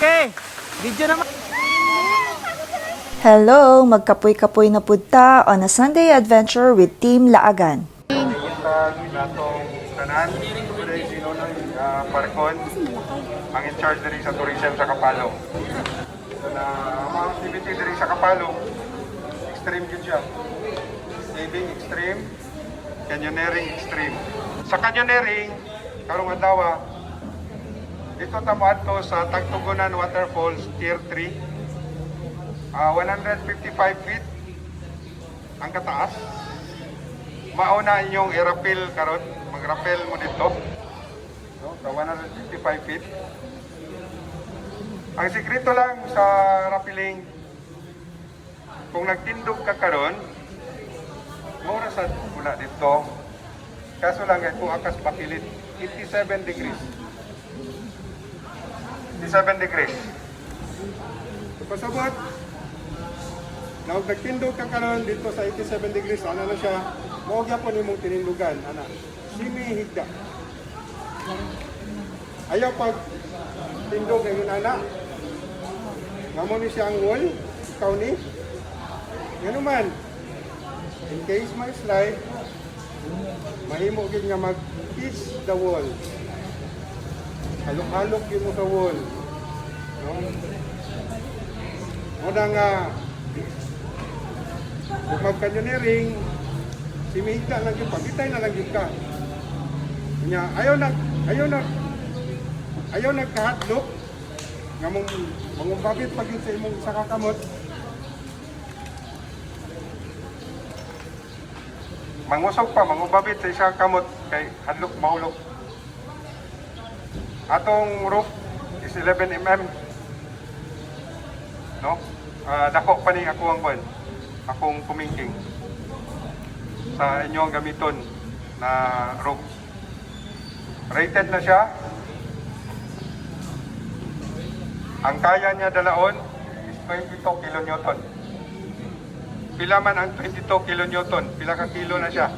Okay, video naman. Hello, magkapoy-kapoy na pudta on a Sunday adventure with Team Laagan. Natong tanan, today sino na Parkon, ang in charge diri sa tourism sa Kapalo. So na mga activity diri sa Kapalo, extreme yun siya. Saving extreme, canyoneering extreme. Sa canyoneering, karong adlaw, dito tamo adto sa Tagtugunan Waterfalls Tier 3. 155 feet ang kataas. Mauna inyong i-rappel karon, mag-rappel mo dito. So, sa 155 feet. Ang sikreto lang sa rappelling, kung nagtindog ka karon, mura sa mula dito. Kaso lang kung akas pakilit, 87 degrees. 87 degrees. So, pasabot, na huwag nagtindog ka karon dito sa 87 degrees, ano na siya, huwag yan po nimong tinindugan, ana. Simihigda. Ayaw pag tindog ang inana. Ngamo ni siya ang wall, ikaw ni. Nga naman, in case may slide, mahimo gid nga mag-kiss the wall. Halok-halok yun mo sa wall. No? Muna nga, kung mag-canyoneering, simihigda lang yun, pabitay na lang yun ka. Kanya, ayaw nagkahatlok, nga mong mangumbabit pag yun sa imong sa kakamot. Mangusog pa, mangumbabit sa isang kamot, kay hadlok mahulog. Atong roof is 11 mm. No? Dako pa ni ako ang buwan. Akong kumingking sa inyong gamiton na roof. Rated na siya. Ang kaya niya dalaon is 22 kilonewton. Pila man ang 22 kilonewton? Pila ka kilo na siya?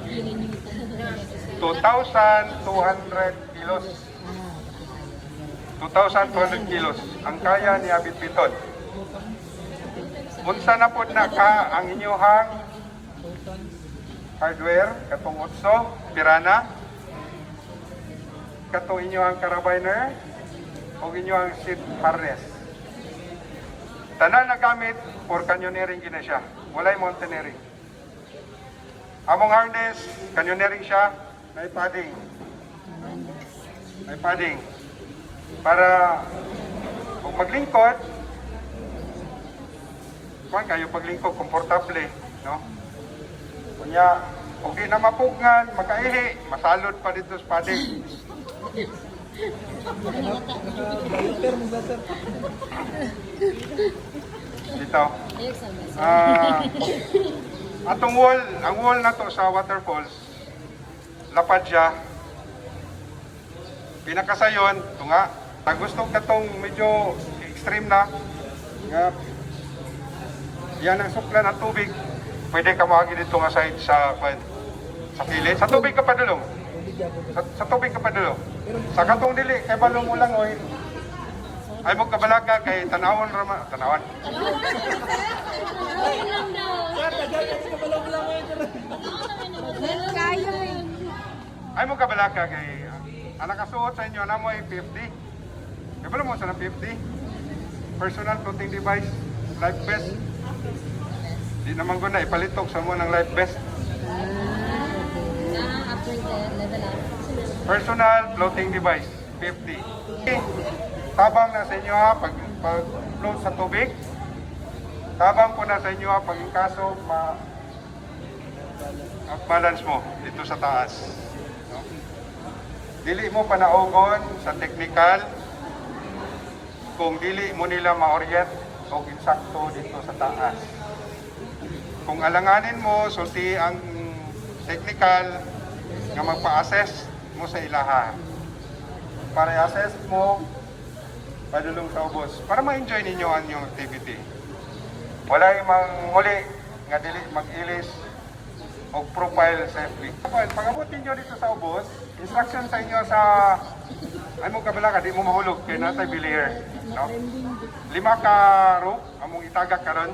2,200 kilos. 2,200 kilos ang kaya niya bitbiton. Unsa na po na ka ang inyuhang hardware, katong utso, pirana, katong inyuhang carabiner, o inyuhang seat harness. Tanan na gamit for canyoneering gina siya. Walay mountaineering. Among harness, canyoneering siya, may padding. May padding. Para kung maglingkod, kung kayo paglingkod, komportable, no? Kunya, kung di na mapugngan, makaihi, masalod pa dito sa padding. Dito. Atong wall, ang wall na to sa waterfalls, lapad siya. Pinakasayon, ito nga, gusto ka tong medyo extreme na, nga, yan ang sukla ng tubig, pwede ka makagi dito nga side sa kilid. Sa tubig ka pa dulong. Sa tubig ka pa dulong. Sa katong dili, kay balong mo lang, oy. Ay mo kabalaga kay tanawon rama, tanawan. Ay mo kabalaga kay anak kasuot sa inyo na mo ay 50. Kay balong mo sa 50. Personal clothing device, life vest. Di naman ko na ipalitok sa mo ng life vest. After the level up. Personal clothing device, 50. Tabang na sa inyo ha, pag float sa tubig. Tabang po na sa inyo ha, pag in kaso balance mo dito sa taas. No? Dili mo panaugon sa technical kung dili mo nila ma-orient o insakto dito sa taas. Kung alanganin mo, sulti ang technical nga magpa-assess mo sa ilaha. Para i-assess mo, padulong sa ubos. Para ma-enjoy ninyo ang inyong activity. Wala yung manguli nga dili mag-ilis o profile safely. Pag-abutin nyo dito sa ubos, instruction sa inyo sa ay mo kabala ka, di mo mahulog kay natay bilier. No? 5 ka rope among itagak karon.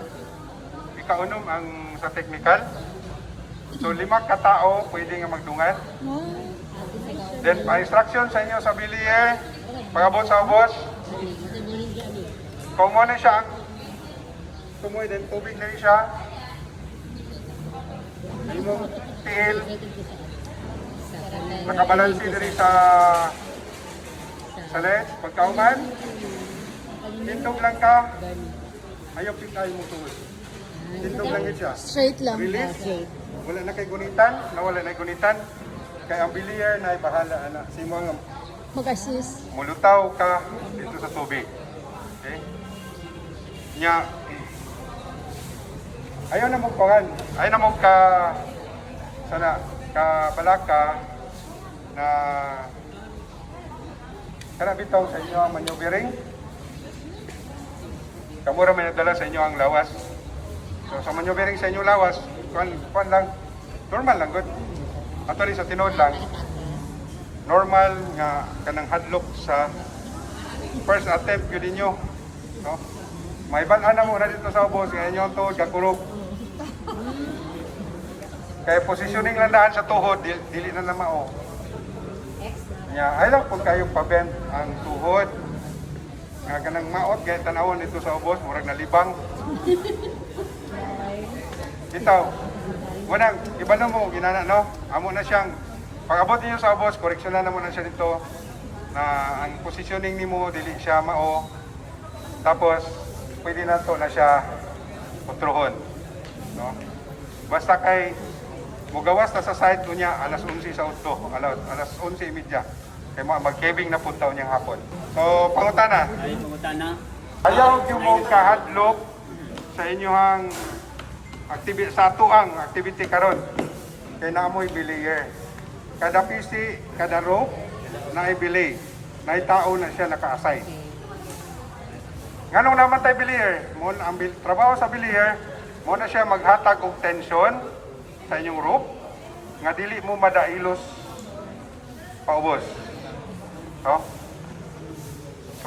Ikaunom ang sa technical. So 5 ka tao pwede nga magdungan. Then pa-instruction sa inyo sa bilier, pag-abot sa ubos. Kung mo na siya, tumoy din tubig na rin siya. Imong tiil, nakabalansi na rin sa ledge. Pagkauman, tintog lang ka, ayaw pitay mo tuwid. Tintog lang yun siya. Straight lang. Release. Wala na kay gunitan, nawala na gunitan. Kaya ang bilier na bahala na si mga Mag-assist. mulutaw ka dito sa tubig. Okay? Nya ayaw na mo pangan. Ayaw na mo ka sana ka balaka na kana bitaw sa inyo ang maneuvering. Kamura may nadala sa inyo ang lawas. So sa maneuvering sa inyo lawas, kuan lang normal lang good. Actually sa tinod lang normal nga kanang hadlok sa first attempt yun ninyo, no? May balaan na mo na dito sa ubos nga inyo ang tuhod kakurog. Kaya positioning lang daan sa tuhod dili na mao. Nya ay lang pud kayong pabend ang tuhod nga kanang maot kay tanawon dito sa ubos murag nalibang. Bitaw, wanang iba na mo ginana no? Amo na siyang pag-abot niyo sa ubos, koreksyonan na mo na siya dito na ang positioning nimo dili siya mao. Tapos pwede na to na siya kontrohon, no? Basta kay mugawas na sa side ko niya alas 11 sa udto, alas 11:30 kay mag-caving na puntaw niyang hapon. So pangutana. Ay, pangutana. Ayaw yung mo kahadlok sa inyong sa atuang activity karon. Kay naamoy bilier. Kada PC, kada rope na ibili. Na tao na siya naka-assign. Nganong naman tayo bilier? Ang trabaho sa bilier, mo na siya maghatag og tension sa inyong rope nga dili mo madailos paubos. So,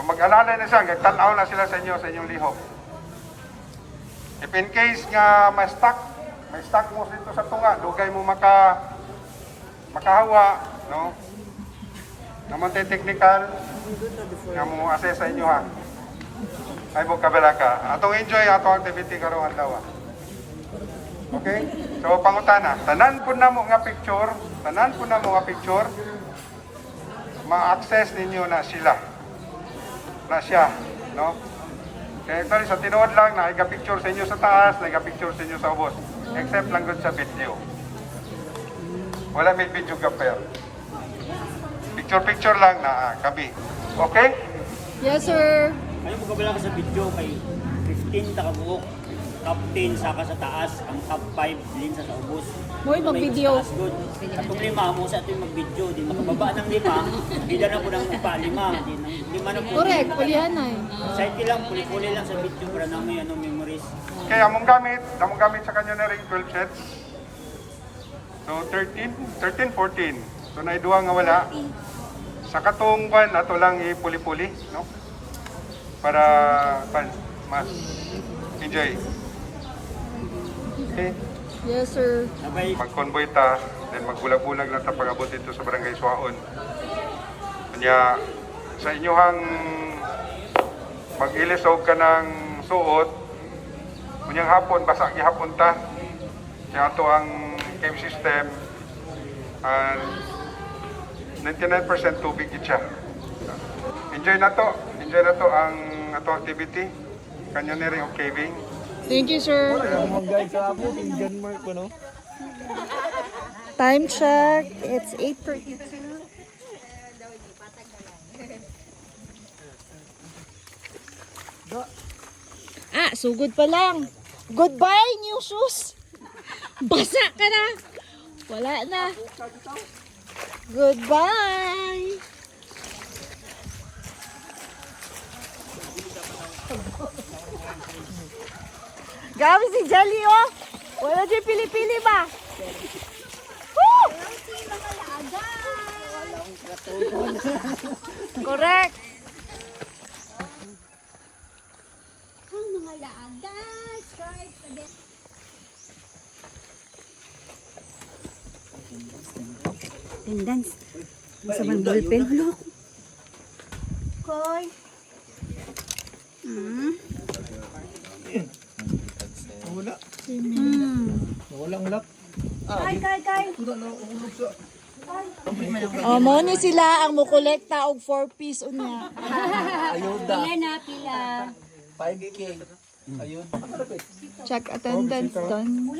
mag-alala na siya, tanaw na sila sa inyong lihok. If in case nga may stuck mo dito sa tunga, dugay mo makahawa, no? Naman tayo technical, nga mo assess sa inyo ha. Ay mo kabala ka. Atong enjoy atong activity karong adlaw. Okay? So pangutana, tanan po na mo nga picture, ma-access ninyo na sila. Na siya, no? Kaya actually sa tinuod lang na iga-picture sa inyo sa taas, na iga-picture sa inyo sa ubos. Except lang good sa video. Wala may video gaper. Picture lang na kami. Okay? Yes, sir. Ayaw mo kabala ka sa video kay 15 takabuok. Top 10 saka sa taas, ang top 5 din sa ubos. Mo'y mag-video. Atong 5 mo sa ating mag-video, di makababa ng 5, di na po ng 5, 5 na po. Correct, pulihan na eh. Site lang, puli-puli lang sa video para namin memories. Kaya among gamit sa kanya na ring 12 sets. So 13, 14. So naiduha nga wala. Sa katong ban ato lang ipuli-puli, no? Para mas enjoy. Okay. Yes, sir. Sabay, Mag-convoy ta, then magbulag-bulag na ta pag-abot dito sa Barangay Suaon. Kanya sa inyohang mag-ilisog ka ng suot, kunyang hapon, basa gihapon ta. Kaya ito ang cave system, 99% tubig siya. Enjoy na to ang ato activity, canyoneering o caving. Thank you, sir. Time check. It's 8:32. Sugod pa lang. Goodbye, new shoes. Basa ka na. Wala na. Goodbye. Grabe si Jelly, oh. Wala dyan pili-pili ba? Woo! Correct. Attendance. Sa man ballpen. Look. Koy. Wala. Walang lock. Kay. Wala na ulog sa. Mo ni sila ang mokolekta og 4-piece unya. Ayuda. Pila na, pila. 5K. Ayun. Check attendance done.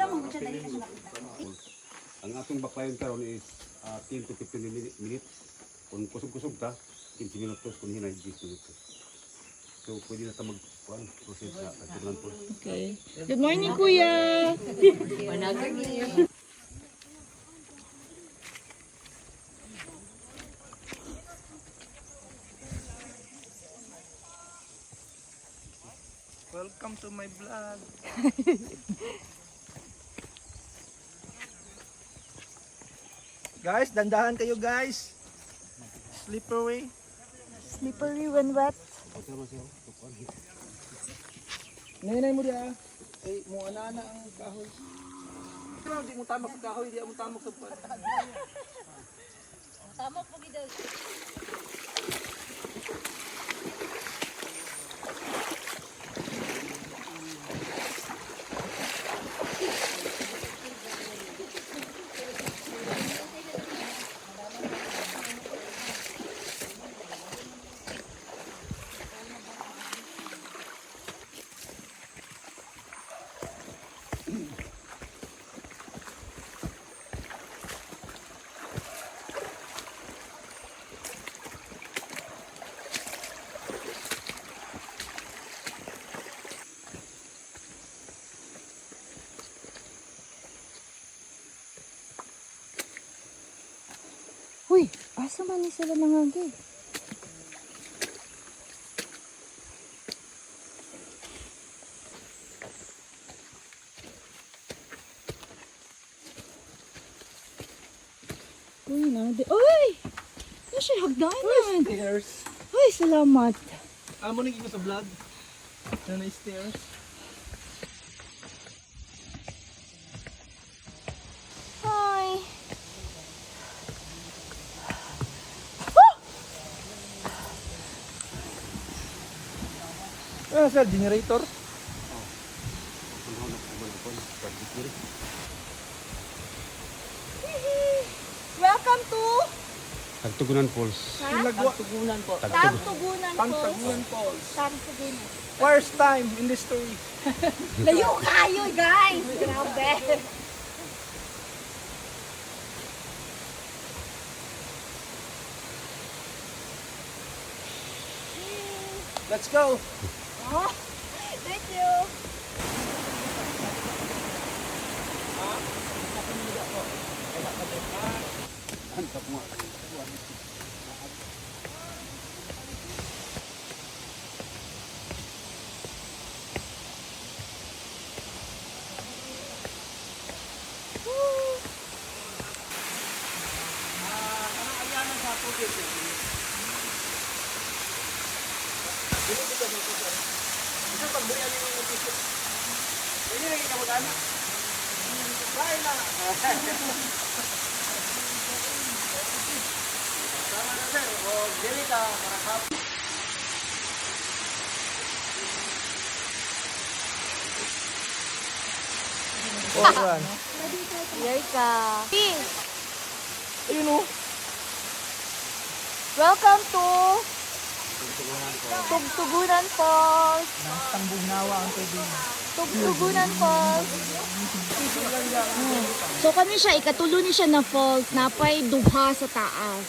Ang atong baklayon karon is 10 to 15 minutes. Kung kusog-kusog ta, 15 minutos. Kung hinay, 10 minutos. So, pwede na ta mag-process sa katulan po. Okay. Good morning, Kuya. Welcome to my vlog. Guys, dandahan kayo guys. Slippery. Slippery when wet. Nanay mo dia. Eh, mo ana ang kahoy. Pero di mo tamak sa kahoy, di mo tamak sa pan. Uy, asa man ni sila nangagi? Uy, nangadi. Uy! Ano siya hagdanan? Stairs. Uy, salamat. Amo ning sa vlog. Na stairs. Hi. Ah, sir, generator. Welcome to Tagtugunan Falls. Tagtugunan po. Tagtugunan Tagtugunan Falls. Tagtugunan. First time in the story. Layo kayo, guys! Grabe! Let's go. Oh, thank you! Oran. Here ka. Ayun oh. Welcome to Tugtugunan Falls. Tangbugnawa ang tubig. Tugtugunan Falls. So kani siya, ikatulo ni siya na falls, napay duha sa taas.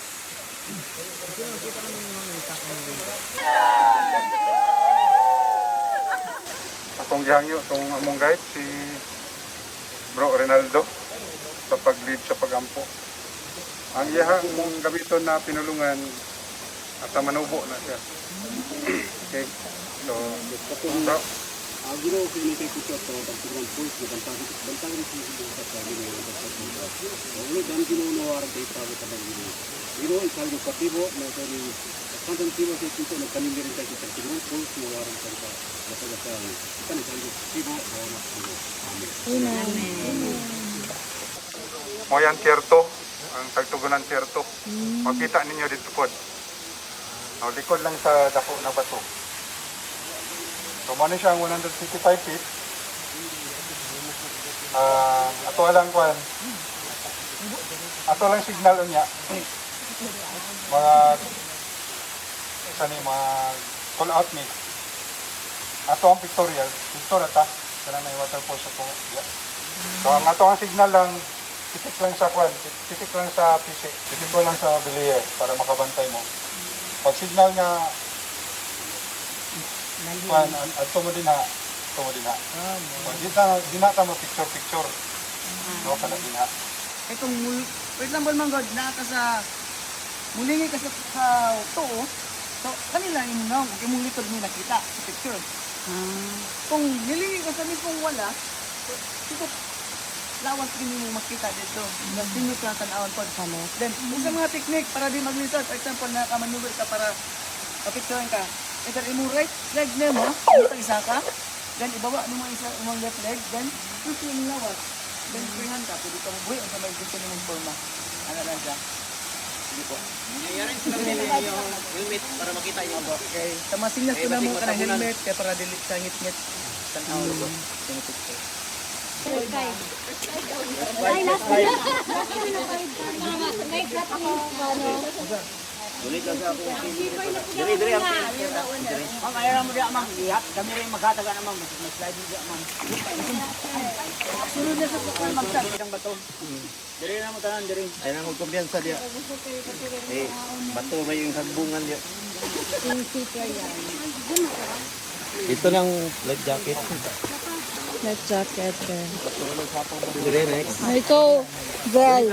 Akong gihangyo itong among guide, si Bro Rinaldo, sa pag-lead sa pagampo. Ang iyahang mong gamiton na pinulungan at manubo na siya. Okay. So, bro. Gino, pinitay ko siya sa Tagtugunan Falls. Bantang rin siya sa sabi ng Tagtugunan Falls. Ulo, dami ginuunawar kayo sabi sa Gino. Gino, ikal yung katibo, na ito rin kantan tibo sa ito, nagkanindi rin tayo sa Tagtugunan Falls, nawaran sa lasagasahan. Ito, ikal yung katibo, nawaran sa Amen. Moyan Kierto, ang tagtugunan Sierto. Makita ninyo dito po. Likod lang sa dako na bato. So, muna siya ang 155 feet. Ato lang kwan. Ato lang signal niya. Mga mga call out me. Ato ang pictorial. Pictorial ta. Kana may waterfall sa po. Yeah. So, ang ato ang signal lang, titik lang sa kwan, titik lang sa PC, titik lang sa bilier para makabantay mo. Pag signal nga, kwan, ato mo din ha. Di na ka mo picture. No, kana din ha. Itong wait lang bol manggod na ka sa mulingi ka sa tuo. So kanila yung naw, yung likod mo nakita sa picture. Kung nilingi ka sa mismong wala, ito lawas din mo makita dito. Nasindot ka tanawon pod sa mo. Then sa mga technique para di mag-result, for example na maneuver ka para mapicturean ka. Ito imo right leg mo, ito isa ka. Then ibaba mo isa imong left leg, then push yung lawas. Then freehand ka, pwede ka mabuhay ang may gusto nimong forma. Ano lang siya? Sige po. Nangyayari sila yung helmet para makita yung abo. Okay. Tamasingas ko na mo ka ng helmet kaya para delete sa ngit-ngit. Tanaw ko. Tinipicture. Ay, last year na kayo. May cut ako. Ulit lang sa ako. Diri ang ang ayaw mo diya mang lihat kami rin maghataga namang slide diya mang. Sunod na sa pagkakas magtag. Ang bato. Diri na mo tanan diri. Ay nang kumpiyansa dia. Bato ba yung hagbungan dia? Ito ng life jacket. Life jacket. Dire next. Ito, girl.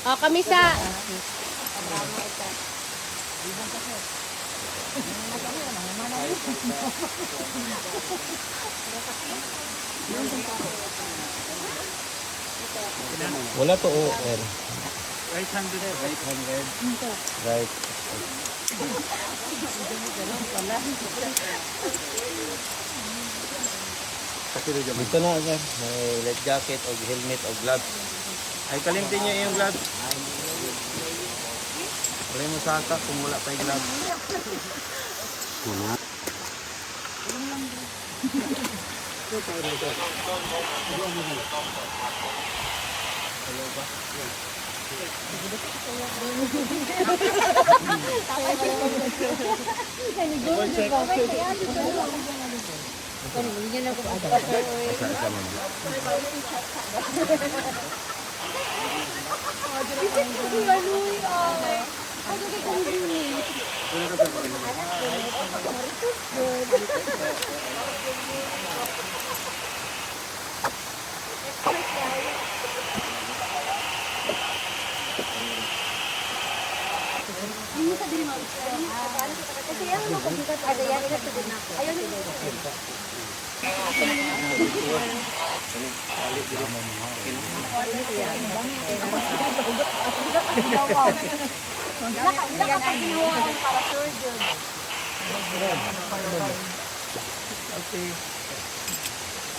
Oh, kamisa. Wala to OR. Right hand dire. Right. Dito na sir, may life jacket o helmet o gloves. Ay kalimtin niyo yung gloves. Wala mo saka kung wala pa yung gloves.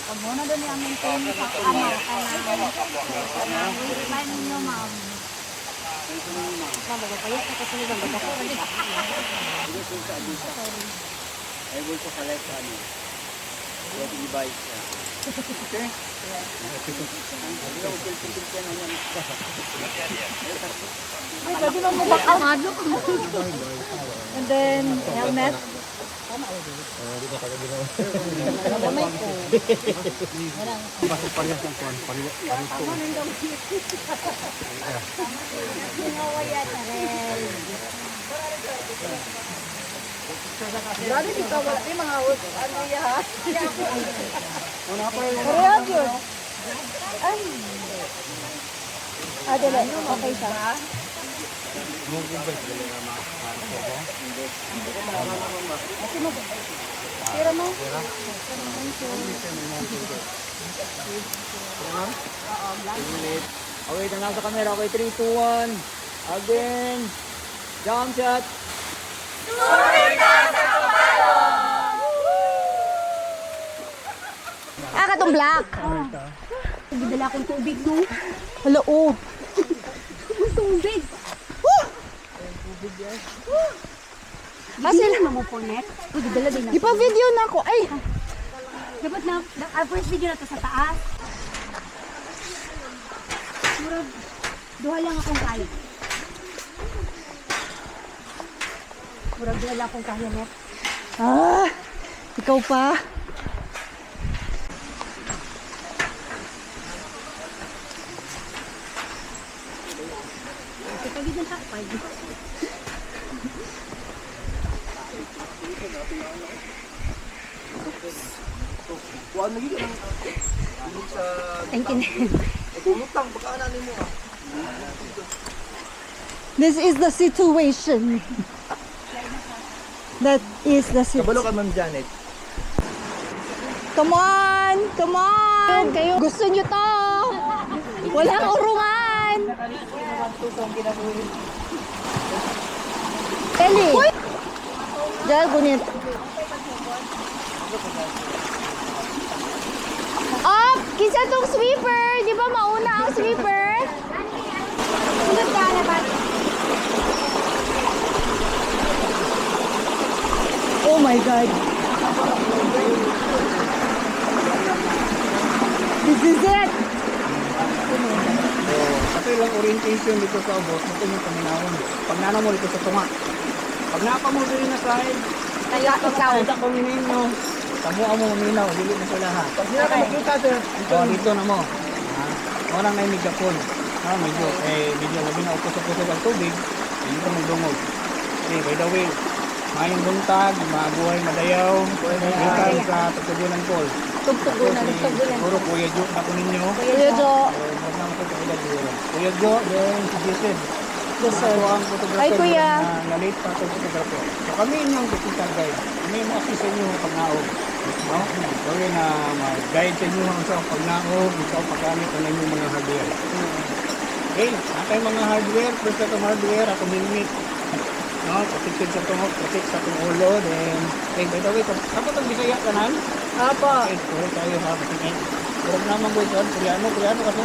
Pag muna doon yung maintain sa ama, line ninyo, ma'am. Magpapayat na kasi nila, Ay will to collect ano. What device. Okay. Pwede mo mo bakamado. And then, helmet. Lalo si Kawat ni mga ano niya ha? Kaya yun. Ay. Dala. Okay siya. Tira mo. Okay, tanaw sa camera. Okay, 3, 2, 1. Again. Jump shot. Katong black. Nagdala akong tubig, no? Hala, oh. Tubig. Sila. Mo po net. Nagdala din ako. Ipa-video na ako. Ay, Dapat na, first video na to sa taas. Murag, duha lang akong kaya. Murag, duha lang akong kaya, net. ikaw pa. Kapag yun ang takpay. Thank you. This is the situation. That is the situation. Kabalo ka, Ma'am Janet. Come on! Come on! Kayo, gusto nyo to! Walang urungan! Eli! Diyan, gunit. Up! Kisa tong sweeper! Di ba mauna ang sweeper? Sunod ka na ba? Oh my God! This is it! Ito lang orientation dito sa ubos. Ito yung paminawon. Pag nana mo dito sa tunga. Pag napa mo dito na side, Kaya ikaw. Ito kung ninyo. Tabuan mo maminaw. Dili mo sila ha. Pag nila ka makita sir. Dito na mo. Walang na yung megapon. Medyo labi na upos-upos ang tubig. Hindi ka magdungog. Okay, by the way, mayong buntag, mabuhay, madayaw, ikan sa Tugtugunan Pool. Tugtugunan. Puro Kuya Jo na ko ninyo. Kuya Jo. Kuya Jo, then si Jason. Jason. Ako ang photographer Ay, Kuya. na late pa itong photographer. So kami inyong technical guide. Kami mo assist sa inyo ang pagnaog. No? Kami na mag-guide sa inyo sa pagnaog, sa paggamit ng inyong mga hardware. Okay, natay mga hardware, first na itong hardware, ako helmet. No, protected sa tungok, protect sa itong ulo, then, okay, by the way, kapag ang Bisaya kanan, Apa. okay, puro tayo ha, patingin. Huwag naman ko ito, Koreano kasi.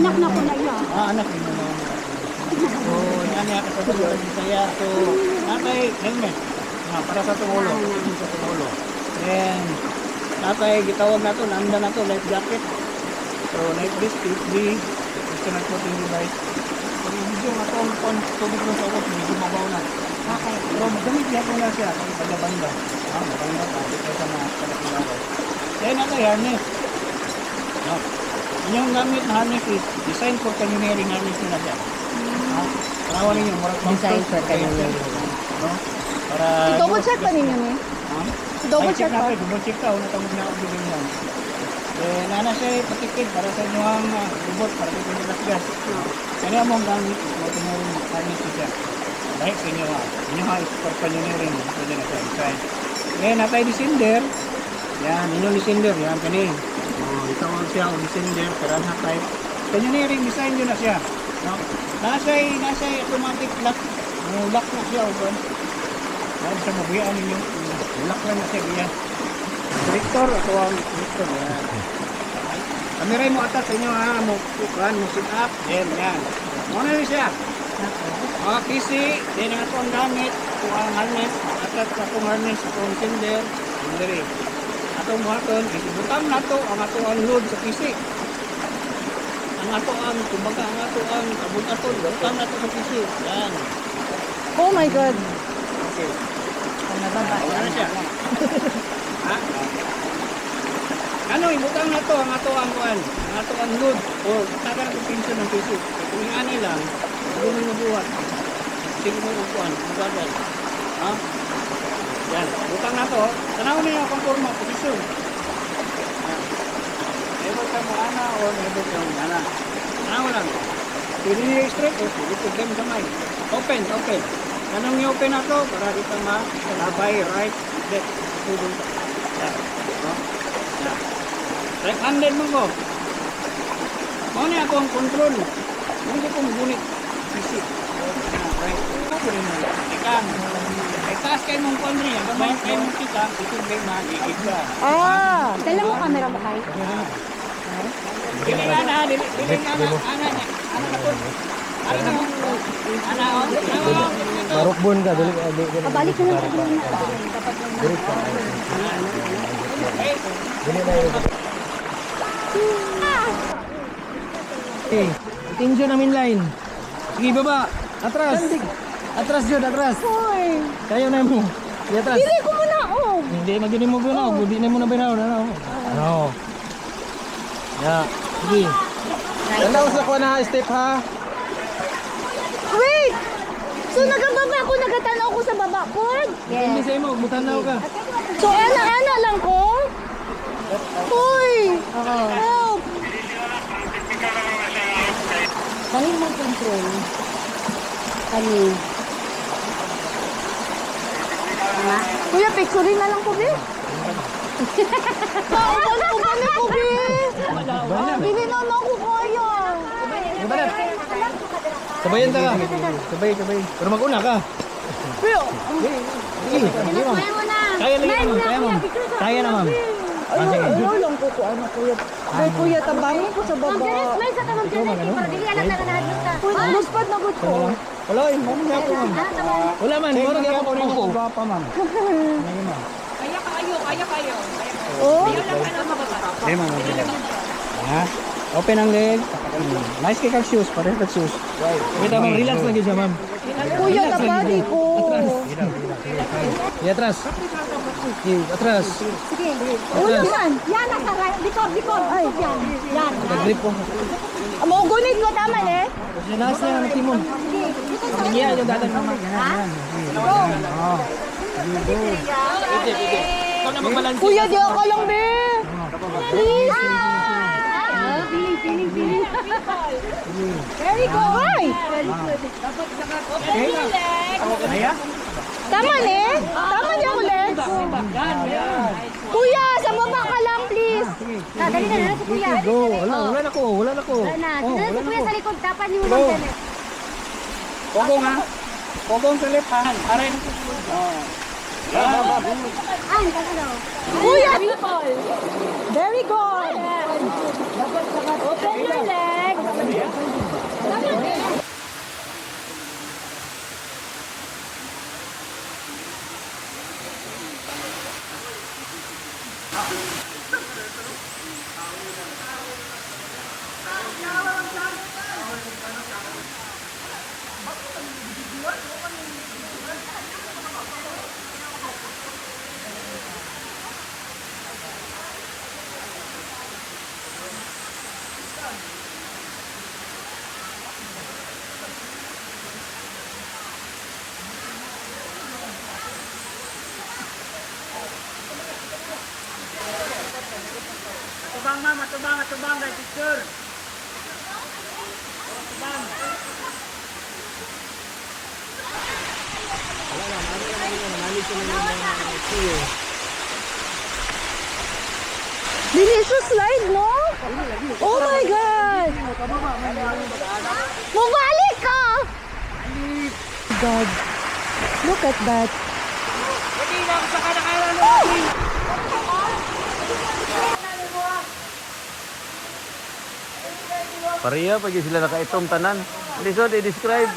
Anak na ko na yun. Anak din mo. So, yan niya kasi sa Bisaya. So, natay helmet. Para sa itong ulo. Sa itong ulo. Then, natay gitawag na ito, nanda na ito, life jacket. So, like this, safety, external floating device. So, medyo nga ito, tubig mo sa ukot, medyo mabaw na. Okay. Pero magamit niya ko na siya, kung banda-banda. Maganda, tapos sa mga kalakilaway. Then, natay harness. No. Inyong gamit na harness is design for canyoneering harness nila siya. Parawan ninyo, Design for canyoneering. No? Para Double check pa ninyo ni? Ha? Double Ay, check pa? Double check ka, una tawag na ako din yan. Eh, nana siya patikid para sa inyo ang robot, para sa inyo gas. Kanya mo ang gamit, canyoneering harness siya. Dahil sa inyo ha. Inyo ha, is for canyoneering. Pwede na siya design. Eh, natay descender. Yan, inyong descender. Yan, kaning. Itawag siya o descender, piranha type. Canyoneering design yun na siya. No? Nasa automatic lock. Lock na siya o ba? Dahil sa mabiyaan ninyo. Lock lang na siya. Yan. Director, ako ang director. Yan. Kamiray mo atas sa inyo ha. Mo sit up. Yan. Muna rin siya. PC, din ang itong gamit. Ito ang harness. Atas itong harness. Itong descender. Hindi atong buhaton, isibutang nato ang ato ang load sa PC. Ang ato ang, kumbaga ang ato ang abot-aton, butang nato sa PC. Yan. Oh my God. Okay. Ano siya? Ha? Ano, ibutang nato ang ato ang kuan, ang ato ang load o taga ng pinso ng PC. Kung yung ani lang, huwag mo mabuhat. Sige mo ang kuan, mabagal. Ha? Yan, butang na to. Tanaw niyo ang forma, posisyon. Never ka mo ana o never ka mo ana. Tanaw lang. Pwede niyo straight o pwede po kayo kamay. Open. Tanong niyo open na to para di ka malabay, right, left, tudong ka. Yan. Yan. Right-handed mo ko. Muna ako ang control. Hindi ko magunit. Sisi. rin mo. Ikang. Ay, taas kayo mong kondri. Gamay kayo mong kita. Itong may magigib ka. Ah! Dala mo camera mo kay. Dili nga na. Dili nga na. Ana niya. Ana na po. Ana na mo. Ana o. Marukbon ka, dali. Kabalik na lang sa ganun. Okay. Tingjo namin line. Sige, baba. Atras. Atras, Jod. Atras. Hoy! Kayo na mo. Di atras. Dili ko muna, oh! Hindi, magiging mo guna. Budi na mo na binaw. Ano? Ya. Sige. Tanda ko sa kuha na step ha. Wait! So nagababa ako, nagatanaw ko sa baba po? Hindi sa'yo mo, butanaw ka. So ana-ana lang ko? Hoy! Help! Kani mo control. Kani. Kuya, picturein na lang ko, be. Paano ko ba ni ko, be? Bili na na ako kaya. Ibalat. Sabayan ta ka. Sabay. Pero mag-una ka. Pero, Sige. Kaya mo na. Kaya lang yan, ma'am. Kaya, ma'am. Kaya na, ma'am. ayaw lang ko ano, kuya. Ay, kuya, tabangin ko sa Ma'am, baba. Janet, may sa tamang Janet. Para dili alam na nahadlok ka. Kuya, luspad na gud ko. Wala, mamaya ako, ma'am. Wala man, mura ka ako rin ko. Pa, ma'am. Oh, Hindi, ma'am. Ha? Open ang leg. Nice kick ang shoes. Pareho ka shoes. Kita, ma'am. Relax lang yun siya, ma'am. kuya, tabadi ko. Di atras. Sige, atras. Sige. Ulo yan. Yan nasa right. Likod. Ay. Yan. Yan. Nag-grip ko. Maugunit ko tama eh. Sinas na yung timon. Sige. Dito sa Hindi yan yung dadan naman. Ikaw na magbalansin. Kuya, di ako lang, be. Please. Piling. Very good. Ay, Kaya? tama eh. Tama niya ulit. Kuya, sa baba ka lang, please. Dali na si Kuya. Go. Wala na ko. Wala na. Dali si Kuya sa likod. Dapat niyo Ma'am Janet. Pogong ha? Pogong sa left hand. Aray. Ay, kasi daw. Kuya. Very good. Open your legs. Atubang, guys, picture. Delicious slide, no? Oh my God! Mabalik ka! God, look at that. Pareha pag sila nakaitom tanan. Lisod i-describe.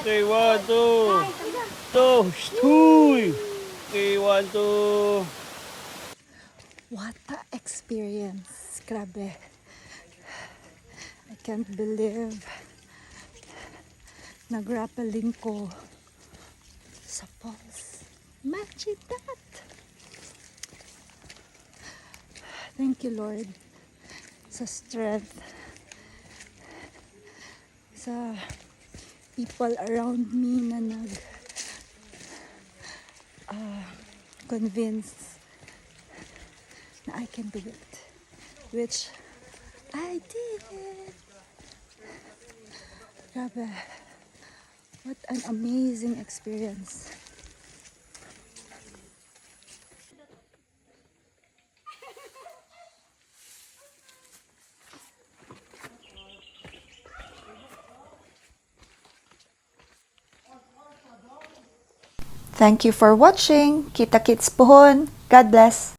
Okay, 1, 2. Two, stoy. Okay, 1, 2. What a experience. Grabe. I can't believe nagrapeling ko sa falls. Imagine that. Thank you, Lord, sa strength, sa people around me na convince na I can do it, which I did. Grabe. What an amazing experience. Thank you for watching. Kita kits pohon. God bless.